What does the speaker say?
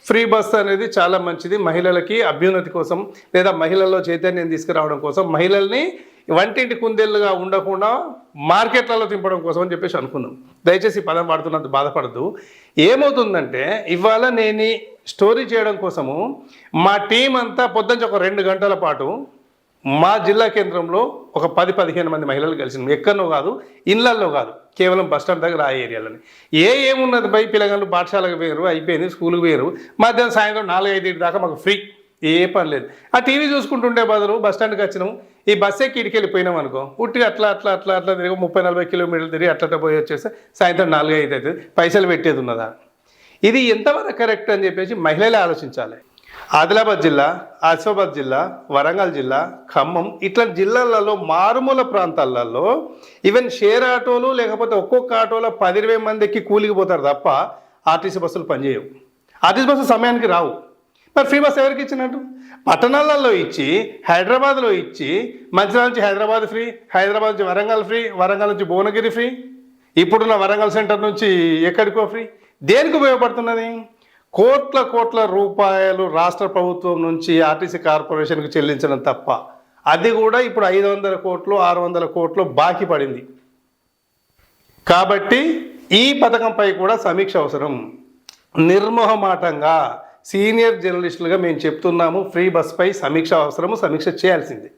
Free bus అనేది చాలా మంచిది, మహిళలకి అభ్యున్నతి కోసం లేదా మహిళల్లో చైతన్యం తీసుకురావడం కోసం, మహిళల్ని వంటింటి కుందేళ్ళుగా ఉండకుండా మార్కెట్లలో తింపడం కోసం అని చెప్పేసి అనుకున్నాం. దయచేసి ఈ పదం వాడుతున్నంత బాధపడద్దు. ఏమవుతుందంటే ఇవాళ నేను స్టోరీ చేయడం కోసము మా టీం అంతా పొద్దున్న ఒక 2 గంటల పాటు మా జిల్లా కేంద్రంలో ఒక 10-15 మంది మహిళలు కలిసినాం. ఎక్కడనో కాదు, ఇళ్లల్లో కాదు, కేవలం బస్టాండ్ దగ్గర ఆ ఏరియాలని. ఏమున్నది బై, పిల్లగాళ్ళు పాఠశాలకు వేరు అయిపోయింది, స్కూల్కి వేరు, మధ్యాహ్నం సాయంత్రం 4-5 దాకా మాకు ఫ్రీ, ఏ పని లేదు. ఆ టీవీ చూసుకుంటుండే బదులు బస్టాండ్కి వచ్చినాం, ఈ బస్ ఎక్కి ఇడికి వెళ్ళిపోయినాం అనుకో, ఉట్టిగా అట్లా తిరిగి 30-40 కిలోమీటర్లు తిరిగి అట్లా పోయి వచ్చేస్తే సాయంత్రం 4-5 అవుతుంది, పైసలు పెట్టేది ఉన్నదా? ఇది ఎంతవరకు కరెక్ట్ అని చెప్పేసి మహిళలే ఆలోచించాలి. ఆదిలాబాద్ జిల్లా, ఆసిఫాబాద్ జిల్లా, వరంగల్ జిల్లా, ఖమ్మం ఇట్లాంటి జిల్లాలలో మారుమూల ప్రాంతాలలో ఈవెన్ షేర్ ఆటోలు లేకపోతే ఒక్కొక్క ఆటోలో 10-20 మంది ఎక్కి కూలికి పోతారు తప్ప ఆర్టీసీ బస్సులు పనిచేయవు. ఆర్టీసీ బస్సులు సమయానికి రావు. మరి ఫ్రీ బస్ ఎవరికి ఇచ్చినట్టు? పట్టణాలలో ఇచ్చి, హైదరాబాద్లో ఇచ్చి, మంచిర్యాల నుంచి హైదరాబాద్ ఫ్రీ, హైదరాబాద్ నుంచి వరంగల్ ఫ్రీ, వరంగల్ నుంచి భువనగిరి ఫ్రీ, ఇప్పుడున్న వరంగల్ సెంటర్ నుంచి ఎక్కడికో ఫ్రీ. దేనికి ఉపయోగపడుతున్నది? కోట్ల రూపాయలు రాష్ట్ర ప్రభుత్వం నుంచి ఆర్టీసీ కార్పొరేషన్కి చెల్లించడం తప్ప, అది కూడా ఇప్పుడు 500 కోట్లు 600 కోట్లు బాకీ పడింది. కాబట్టి ఈ పథకంపై కూడా సమీక్ష అవసరం. నిర్మోహమాటంగా సీనియర్ జర్నలిస్టులుగా మేము చెప్తున్నాము, ఫ్రీ బస్పై సమీక్ష అవసరము, సమీక్ష చేయాల్సింది.